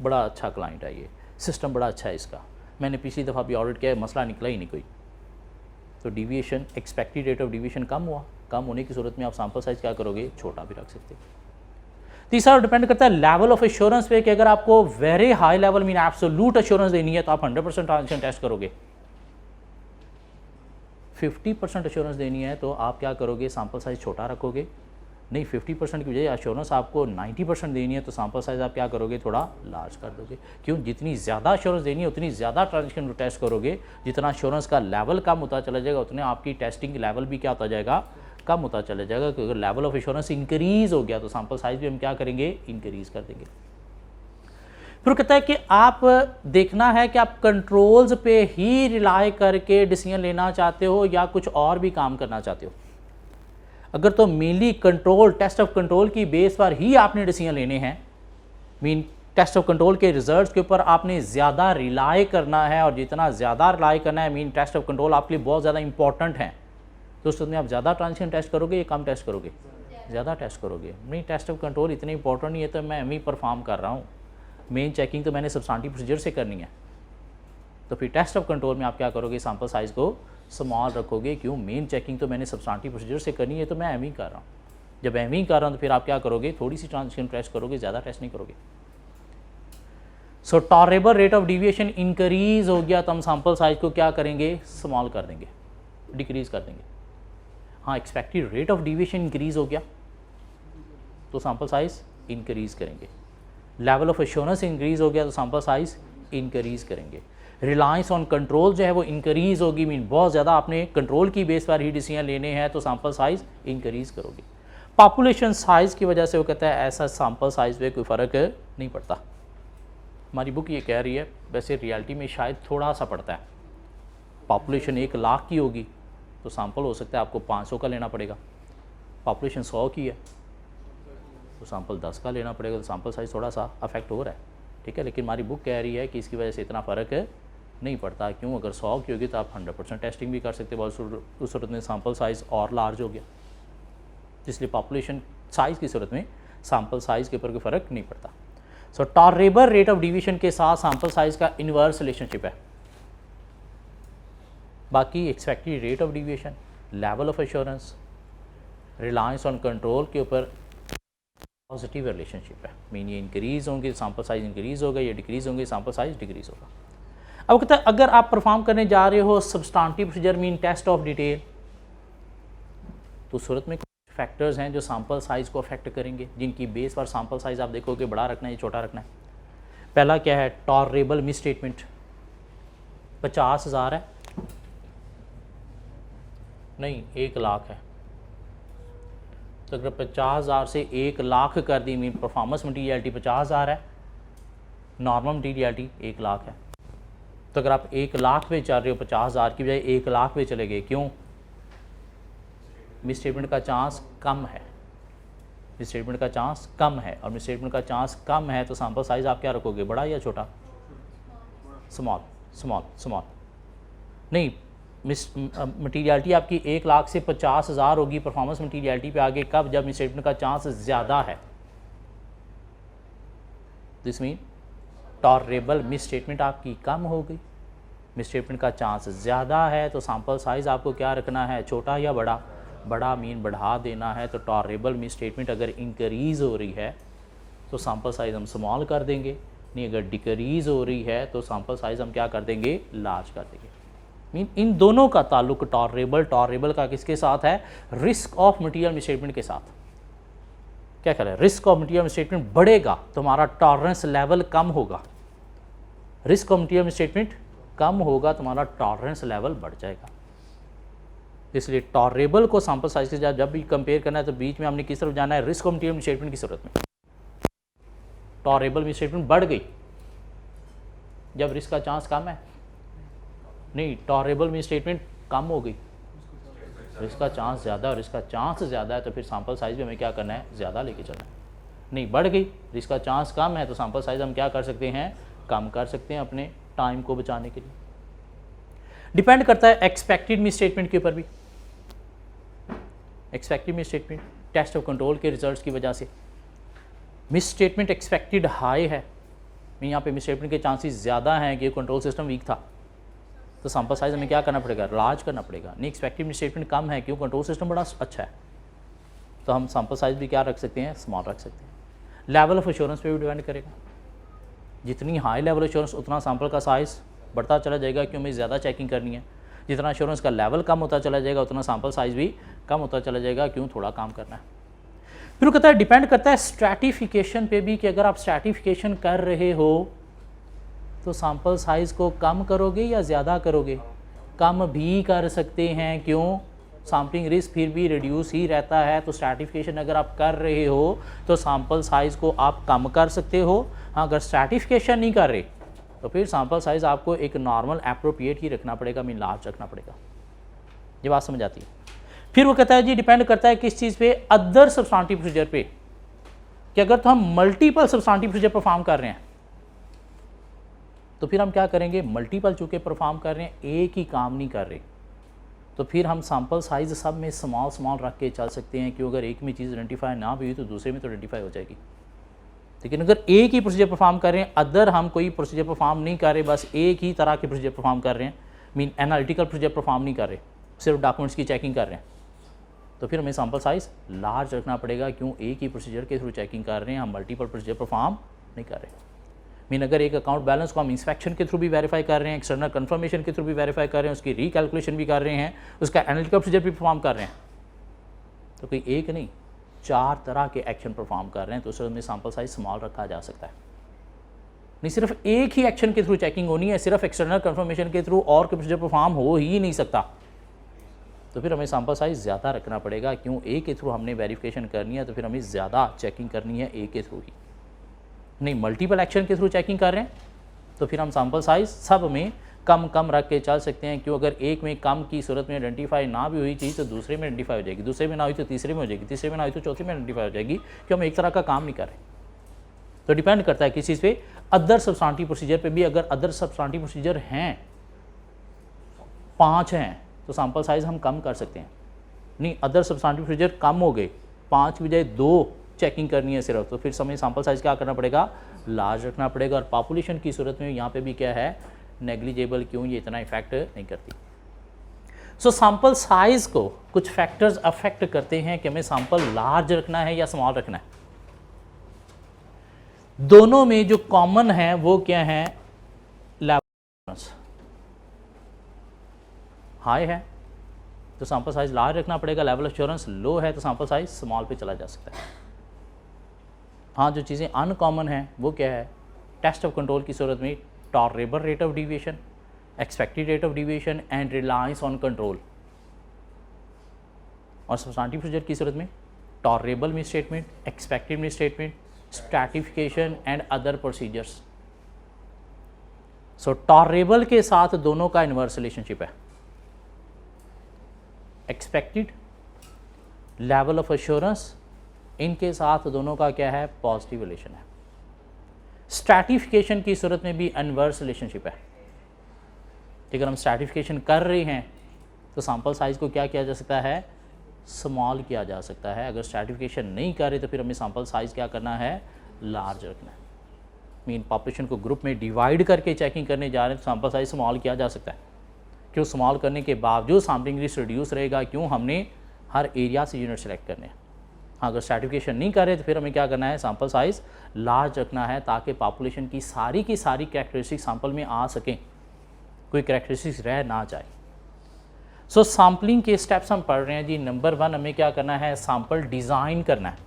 S1: बड़ा अच्छा क्लाइंट है, ये सिस्टम बड़ा अच्छा है इसका, मैंने पिछली दफ़ा भी ऑडिट किया, मसला निकला ही नहीं कोई। तो deviation, expected rate of deviation कम हुआ, कम होने की सूरत में आप सैम्पल साइज़ क्या करोगे? छोटा भी रख सकते। तीसरा डिपेंड करता है लेवल ऑफ एश्योरेंस पे, कि अगर आपको very high level mean absolute assurance देनी है, तो आप 100% ट्रांजेक्शन टेस्ट करोगे। 50% एश्योरेंस देनी है तो आप क्या करोगे? सैम्पल साइज़ छोटा रखोगे। नहीं, 50% की बजाय एश्योरेंस आपको 90% देनी है, तो सैम्पल साइज़ आप क्या करोगे? थोड़ा लार्ज कर दोगे। क्यों? जितनी ज़्यादा एश्योरेंस देनी है उतनी ज़्यादा ट्रांजेक्शन टेस्ट करोगे, जितना एश्योरेंस का लेवल कम होता चला जाएगा, उतने आपकी टेस्टिंग लेवल भी क्या होता जाएगा? कम होता चला जाएगा। क्योंकि अगर लेवल ऑफ एश्योरेंस इंक्रीज़ हो गया, तो सैम्पल साइज़ भी हम क्या करेंगे? इंक्रीज़ कर देंगे। फिर कहता है कि आप देखना है कि आप कंट्रोल्स पे ही रिलाई करके डिसीजन लेना चाहते हो या कुछ और भी काम करना चाहते हो। अगर तो mainly control, test of control की बेस पर ही आपने डिसीजन लेने हैं, मीन टेस्ट ऑफ कंट्रोल के रिजल्ट्स के ऊपर आपने ज़्यादा रिलाई करना है, और जितना ज़्यादा रिलाई करना है, मीन टेस्ट ऑफ कंट्रोल आपके लिए बहुत ज़्यादा इंपॉर्टेंट है, तो उसमें आप ज़्यादा ट्रांजेक्शन टेस्ट करोगे या कम टेस्ट करोगे? ज़्यादा टेस्ट करोगे। नहीं, टेस्ट ऑफ कंट्रोल इतने इंपॉर्टेंट नहीं है तो मैं एम परफॉर्म कर रहा हूँ, मेन चेकिंग तो मैंने सब्सटेंटिव प्रोसीजर से करनी है, तो फिर टेस्ट ऑफ कंट्रोल में आप क्या करोगे? सैम्पल साइज़ को स्मॉल रखोगे। क्यों? मेन चेकिंग तो मैंने सब्सटेंटिव प्रोसीजर से करनी है, तो मैं एम ही कर रहा हूँ। जब एम ही कर रहा हूँ तो फिर आप क्या करोगे? थोड़ी सी ट्रांजेक्शन टेस्ट करोगे, ज़्यादा टेस्ट नहीं करोगे। So tolerable rate of deviation increase हो गया, तो हम सैम्पल साइज़ को क्या करेंगे? स्मॉल कर देंगे, डिक्रीज़ कर देंगे। हाँ, expected rate of deviation increase हो गया तो सैम्पल साइज़ इंक्रीज़ करेंगे। लेवल ऑफ एश्योरेंस इंक्रीज़ हो गया तो सैम्पल साइज़ इंक्रीज़ करेंगे। रिलायंस ऑन कंट्रोल जो है वो इंक्रीज़ होगी, मीन बहुत ज़्यादा आपने कंट्रोल की बेस पर ही डिसीजन लेने हैं, तो सैम्पल साइज़ इंक्रीज़ करोगे। पॉपुलेशन साइज़ की वजह से वो कहता है ऐसा सैम्पल साइज़ में कोई फ़र्क नहीं पड़ता। हमारी बुक ये कह रही है, वैसे रियलिटी में शायद थोड़ा सा पड़ता है। पॉपुलेशन 1 लाख की होगी तो सैम्पल हो सकता है आपको 500 का लेना पड़ेगा। पॉपुलेशन 100 की है तो सैम्पल 10 का लेना पड़ेगा, तो सैम्पल साइज़ थोड़ा सा अफेक्ट हो रहा है, ठीक है। लेकिन हमारी बुक कह रही है कि इसकी वजह से इतना फ़र्क नहीं पड़ता। क्यों? अगर 100 की होगी तो आप 100% टेस्टिंग भी कर सकते हो, उस सूरत में सैम्पल साइज़ और लार्ज हो गया, इसलिए पॉपुलेशन साइज़ की सूरत में सैम्पल साइज़ के ऊपर कोई फ़र्क नहीं पड़ता। सो टॉलरेबल रेट ऑफ डिविएशन के साथ सैम्पल साइज़ का इन्वर्स रिलेशनशिप है। बाकी expected rate of deviation, level of assurance, reliance on control के ऊपर पॉजिटिव रिलेशनशिप है, मीन ये इंक्रीज़ होंगे सैम्पल साइज़ इंक्रीज़ होगा, ये डिक्रीज़ होंगे सैम्पल साइज़ डिक्रीज़ होगा। अब कहता है अगर आप परफॉर्म करने जा रहे हो substantive procedure mean test of detail, तो सूरत में कुछ फैक्टर्स हैं जो सैम्पल साइज़ को अफेक्ट करेंगे, जिनकी बेस पर सैम्पल साइज़ आप देखोगे बड़ा रखना है या छोटा रखना है। पहला क्या है? टॉलरेबल मिस स्टेटमेंट 50,000 है, नहीं 1 लाख है, तो अगर 50,000 से 1 लाख कर दी, मीन परफॉर्मेंस मटीरियलिटी 50,000 है, नॉर्मल मटीरियलिटी 1 लाख है, तो अगर आप 1 लाख पे चल रहे हो 50,000 की बजाय 1 लाख पे चले गए, क्यों? मिसस्टेटमेंट का चांस कम है, मिसस्टेटमेंट का चांस कम है, और मिसस्टेटमेंट का चांस कम है तो सैंपल साइज़ आप क्या रखोगे, बड़ा या छोटा, स्मॉल, स्मॉल, स्मॉल। नहीं, मटीरियलिटी आपकी 1 लाख से 50,000 होगी परफॉर्मेंस मटीरियलिटी पे आगे, कब, जब मिसस्टेटमेंट का चांस ज़्यादा है। दिस मीन टॉलरेबल मिसस्टेटमेंट आपकी कम हो गई, मिसस्टेटमेंट का चांस ज़्यादा है तो सैंपल साइज़ आपको क्या रखना है, छोटा या बड़ा, बड़ा मीन बढ़ा देना है। तो टॉलरेबल मिसस्टेटमेंट अगर इंक्रीज़ हो रही है तो सैंपल साइज़ हम स्मॉल कर देंगे, नहीं अगर डिक्रीज़ हो रही है तो सैंपल साइज़ हम क्या कर देंगे, लार्ज कर देंगे। मीन इन दोनों का ताल्लुक टॉलरेबल का किसके साथ है, रिस्क ऑफ मटीरियल मिसस्टेटमेंट के साथ। क्या कह रहे हैं, रिस्क ऑफ मटीरियल मिसस्टेटमेंट बढ़ेगा तो हमारा टॉलरेंस लेवल कम होगा, रिस्क ऑफ मटीरियल मिसस्टेटमेंट कम होगा तो हमारा टॉलरेंस लेवल बढ़ जाएगा। इसलिए टॉलरेबल को सैंपल साइज के साथ जब भी कंपेयर करना है तो बीच में हमने किस तरफ जाना है, रिस्क ऑफ मटीरियल मिसस्टेटमेंट की सूरत में। टॉलरेबल मिसस्टेटमेंट बढ़ गई जब रिस्क का चांस कम है, नहीं टॉलरेबल मिसस्टेटमेंट कम हो गई, रिस्क का चांस ज़्यादा और रिस्क का चांस ज़्यादा है तो फिर सैंपल साइज़ भी हमें क्या करना है, ज़्यादा लेके चलना है। नहीं बढ़ गई, रिस्क का चांस कम है तो सैंपल साइज़ हम क्या कर सकते हैं, कम कर सकते हैं अपने टाइम को बचाने के लिए। डिपेंड करता है एक्सपेक्टेड मिसस्टेटमेंट के ऊपर भी। Expected misstatement test of control के रिजल्ट्स की वजह से मिसस्टेटमेंट एक्सपेक्टेड हाई है, यहाँ पे मिसस्टेटमेंट के चांसेस ज़्यादा हैं कि कंट्रोल सिस्टम वीक था तो सैंपल साइज़ हमें क्या करना पड़ेगा, लार्ज करना पड़ेगा। नहीं एक्सपेक्टेड मिसस्टेटमेंट कम है क्यों, कंट्रोल सिस्टम बड़ा अच्छा है तो हम सैंपल साइज़ भी क्या रख सकते हैं, स्मॉल रख सकते हैं। लेवल ऑफ एश्योरेंस पे भी डिपेंड करेगा, जितनी हाई लेवल एश्योरेंस उतना सैंपल का साइज़ बढ़ता चला जाएगा क्यों, हमें ज़्यादा चेकिंग करनी है। जितना एश्योरेंस का लेवल कम होता चला जाएगा उतना सैंपल साइज़ भी कम होता चला जाएगा क्यों, थोड़ा काम करना है। फिर कहता है डिपेंड करता है स्ट्रैटिफिकेशन पे भी कि अगर आप स्ट्रैटिफिकेशन कर रहे हो तो सैंपल साइज़ को कम करोगे या ज़्यादा करोगे, कम भी कर सकते हैं क्यों, सैम्पलिंग रिस्क फिर भी रिड्यूस ही रहता है। तो स्ट्रैटिफिकेशन अगर आप कर रहे हो तो सैंपल साइज़ को आप कम कर सकते हो। हाँ अगर स्ट्रैटिफिकेशन नहीं कर रहे तो फिर सैंपल साइज़ आपको एक नॉर्मल एप्रोप्रिएट ही रखना पड़ेगा, मीन लार्ज रखना पड़ेगा। ये बात समझ आती है। फिर वो कहता है जी डिपेंड करता है किस चीज़ पे, अदर सब्सटेंटिव प्रोसीजर पे, कि अगर तो हम मल्टीपल सब्सटेंटिव प्रोसीजर परफॉर्म कर रहे हैं तो फिर हम क्या करेंगे, मल्टीपल चूँकि परफॉर्म कर रहे हैं एक ही काम नहीं कर रहे तो फिर हम सैंपल साइज़ सब में स्मॉल स्मॉल रख के चल सकते हैं, क्योंकि अगर एक में चीज़ आइडेंटिफाई ना भी हुई तो दूसरे में तो आइडेंटिफाई हो जाएगी। लेकिन अगर एक ही प्रोसीजर परफॉर्म कर रहे हैं, अदर हम कोई प्रोसीजर परफॉर्म नहीं कर रहे, बस एक ही तरह के प्रोसीजर परफॉर्म कर रहे हैं, मीन एनालिटिकल प्रोसीजर परफॉर्म नहीं कर रहे, सिर्फ डॉक्यूमेंट्स की चेकिंग कर रहे हैं, तो फिर हमें सैंपल साइज़ लार्ज रखना पड़ेगा। क्यों, एक ही प्रोसीजर के थ्रू चेकिंग कर रहे हैं, हम मल्टीपल प्रोसीजर परफॉर्म नहीं कर रहे। मीन अगर एक अकाउंट बैलेंस को हम इंस्पेक्शन के थ्रू भी वेरीफाई कर रहे हैं, एक्सटर्नल कन्फर्मेशन के थ्रू भी वेरीफाई कर रहे हैं, उसकी रिकैलकुलेशन भी कर रहे हैं, उसका एनालिटिकल प्रोसीजर भी परफॉर्म कर रहे हैं, तो कोई एक नहीं 4 तरह के एक्शन परफॉर्म कर रहे हैं, तो उसमें सैंपल साइज स्मॉल रखा जा सकता है। नहीं सिर्फ एक ही एक्शन के थ्रू चेकिंग होनी है, सिर्फ एक्सटर्नल कन्फर्मेशन के थ्रू और कोई प्रोसीजर परफॉर्म हो ही नहीं सकता, तो फिर हमें सैंपल साइज ज़्यादा रखना पड़ेगा। क्यों, एक के थ्रू हमने वेरिफिकेशन करनी है तो फिर हमें ज़्यादा चेकिंग करनी है एक के थ्रू ही। नहीं मल्टीपल एक्शन के थ्रू चेकिंग कर रहे हैं तो फिर हम सैंपल साइज सब में कम कम रख के चल सकते हैं। क्यों, अगर एक में कम की सूरत में आइडेंटिफाई ना भी हुई चीज़ तो दूसरे में आइडेंटिफाई हो जाएगी, दूसरे में ना हुई तो तीसरे में हो जाएगी, तीसरे में ना हुई तो चौथे में आइडेंटिफाई हो जाएगी, क्यों हम एक तरह का काम नहीं कर रहे। तो डिपेंड करता है किस चीज़ पे, अदर सब्सटेंटिव प्रोसीजर पे भी। अगर अदर सब्सटेंटिव प्रोसीजर हैं 5 हैं तो सैंपल साइज़ हम कम कर सकते हैं। नहीं अदर सब्सटेंटिव प्रोसीजर कम हो गए, 5 की बजाय 2 चेकिंग करनी है सिर्फ, तो फिर समय सैंपल साइज़ क्या करना पड़ेगा, लार्ज रखना पड़ेगा। और पॉपुलेशन की सूरत में यहाँ पे भी क्या है, नेग्लिजिबल। क्यों, ये इतना इफेक्ट नहीं करती। सो सैंपल साइज़ को कुछ फैक्टर्स अफेक्ट करते हैं कि हमें सैंपल लार्ज रखना है या स्मॉल रखना है। दोनों में जो कॉमन है वो क्या है, लेवल हाई है तो सैंपल साइज लार्ज रखना पड़ेगा, लेवल एश्योरेंस लो है तो सैंपल साइज स्मॉल पे चला जा सकता है। हाँ जो चीज़ें अनकॉमन हैं वो क्या है, टेस्ट ऑफ कंट्रोल की सूरत में tolerable rate of deviation, expected rate of deviation and reliance on control. और सब्सटेंटिव प्रोसीजर की सूरत में tolerable misstatement, expected misstatement, stratification and other procedures. So tolerable के साथ दोनों का इनवर्स रिलेशनशिप है। एक्सपेक्टेड लेवल ऑफ एश्योरेंस, इनके साथ दोनों का क्या है, पॉजिटिव रिलेशन है। स्ट्रैटिफिकेशन की सूरत में भी इनवर्स रिलेशनशिप है। अगर हम स्ट्रैटिफिकेशन कर रहे हैं तो सैंपल साइज़ को क्या किया जा सकता है, स्मॉल किया जा सकता है। अगर स्ट्रैटिफिकेशन नहीं कर रहे तो फिर हमें सैंपल साइज़ क्या करना है, लार्ज रखना है। मीन पॉपुलेशन को ग्रुप में डिवाइड करके चेकिंग करने जा रहे हैं तो सैंपल साइज स्मॉल किया जा सकता है। क्यों, स्मॉल करने के बावजूद सैम्पलिंग रिस्क रिड्यूस रहेगा, क्यों, हमने हर एरिया से यूनिट सेलेक्ट करने हैं। हाँ, अगर स्ट्रैटिफिकेशन नहीं कर रहे तो फिर हमें क्या करना है, सैंपल साइज़ लार्ज रखना है ताकि पॉपुलेशन की सारी कैरेक्टरिस्टिक सैंपल में आ सकें, कोई कैरेक्टरिस्टिक्स रह ना जाए। सो सैम्पलिंग के स्टेप्स हम पढ़ रहे हैं जी। नंबर 1 हमें क्या करना है, सैंपल डिज़ाइन करना है।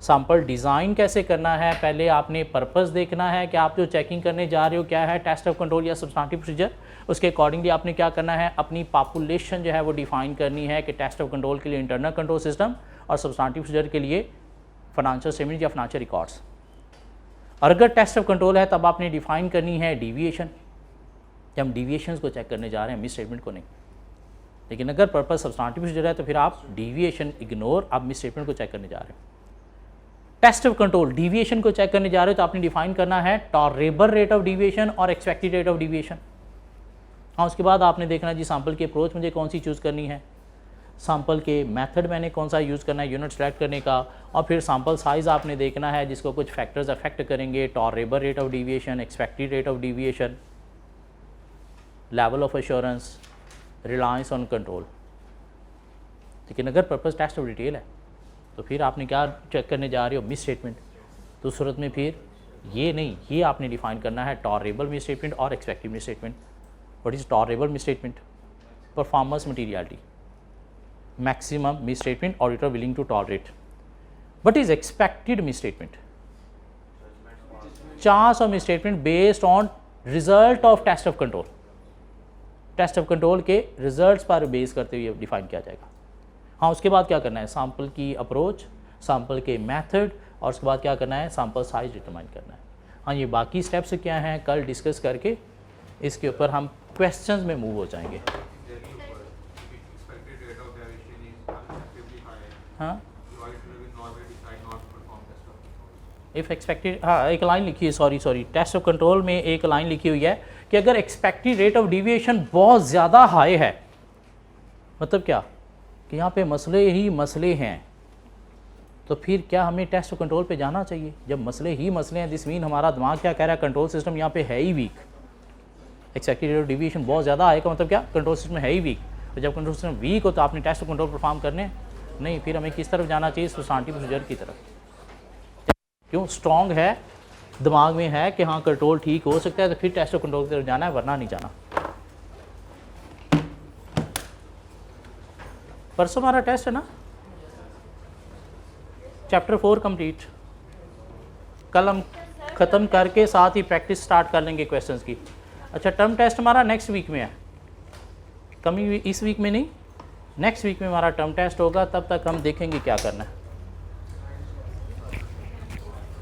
S1: सैंपल डिज़ाइन कैसे करना है, पहले आपने पर्पस देखना है कि आप जो चेकिंग करने जा रहे हो क्या है, टेस्ट ऑफ कंट्रोल या सब्सटेंटिव प्रोसीजर। उसके अकॉर्डिंगली आपने क्या करना है, अपनी पॉपुलेशन जो है वो डिफाइन करनी है कि टेस्ट ऑफ कंट्रोल के लिए इंटरनल कंट्रोल सिस्टम और सब्सटेंटिव प्रोसीजर के लिए फाइनेंशियल स्टेटमेंट या फाइनेंशियल रिकॉर्ड्स। और अगर टेस्ट ऑफ कंट्रोल है तब आपने डिफाइन करनी है डेविएशन, जब हम डेविएशंस को चेक करने जा रहे हैं, मिस स्टेटमेंट को नहीं। लेकिन अगर पर्पस सब्सटेंटिव प्रोसीजर है तो फिर आप डेविएशन इग्नोर, आप मिस स्टेटमेंट को चेक करने जा रहे हैं। टेस्ट ऑफ कंट्रोल डेविएशन को चेक करने जा रहे हो तो आपने डिफाइन करना है टॉलरेबल रेट ऑफ डेविएशन और एक्सपेक्टेड रेट ऑफ डेविएशन। हाँ, उसके बाद आपने देखना जी सैंपल की अप्रोच मुझे कौन सी चूज़ करनी है, सैंपल के मेथड मैंने कौन सा यूज़ करना है यूनिट सेलेक्ट करने का, और फिर सैंपल साइज़ आपने देखना है जिसको कुछ फैक्टर्स अफेक्ट करेंगे, tolerable rate of deviation, expected rate of deviation, level of assurance, reliance on control. लेकिन अगर पर्पस टेस्ट ऑफ डिटेल है तो फिर आपने क्या चेक करने जा रहे हो, मिस स्टेटमेंट। तो उस सूरत में फिर ये नहीं, ये आपने डिफाइन करना है टॉलरेबल मिस स्टेटमेंट और expected misstatement. What is tolerable misstatement, performance materiality, maximum misstatement auditor willing to tolerate. What is expected misstatement, chance of misstatement based on result of test of control. Test of control के results पर base करते हुए define किया जाएगा। हाँ, उसके बाद क्या करना है, सैंपल की अप्रोच, सैंपल के मेथड, और उसके बाद क्या करना है, सैंपल साइज डिटरमाइन करना है। हाँ, ये बाकी स्टेप्स क्या हैं कल डिस्कस करके इसके ऊपर हम क्वेश्चंस में मूव हो जाएंगे। हाँ, इफ़ एक्सपेक्टेड, हाँ एक लाइन लिखी है, सॉरी टेस्ट ऑफ कंट्रोल में एक लाइन लिखी हुई है कि अगर एक्सपेक्टेड रेट ऑफ डेविएशन बहुत ज़्यादा हाई है, मतलब क्या कि यहाँ पे मसले ही मसले हैं, तो फिर क्या हमें टेस्ट ऑफ कंट्रोल पे जाना चाहिए? जब मसले ही मसले हैं दिस मीन हमारा दिमाग क्या कह रहा है, कंट्रोल सिस्टम यहाँ पे है ही weak. Expected rate of deviation बहुत ज़्यादा आएगा, मतलब क्या, कंट्रोल सिस्टम है ही वीक। तो जब कंट्रोल सिस्टम वीक हो तो आपने टेस्ट ऑफ कंट्रोल परफॉर्म करने नहीं, फिर हमें किस तरफ जाना चाहिए, सब्सटेंटिव प्रोसीजर की तरफ। क्यों, स्ट्रॉन्ग है, दिमाग में है कि हाँ कंट्रोल ठीक हो सकता है, तो फिर टेस्ट ऑफ कंट्रोल की तरफ जाना है, वरना नहीं जाना। परसों हमारा टेस्ट है ना, चैप्टर 4 कंप्लीट। कल हम ख़त्म करके साथ ही प्रैक्टिस स्टार्ट कर लेंगे क्वेश्चंस की। अच्छा, टर्म टेस्ट हमारा नेक्स्ट वीक में है, कमिंग इस वीक में नहीं, नेक्स्ट वीक में हमारा टर्म टेस्ट होगा। तब तक हम देखेंगे क्या करना है।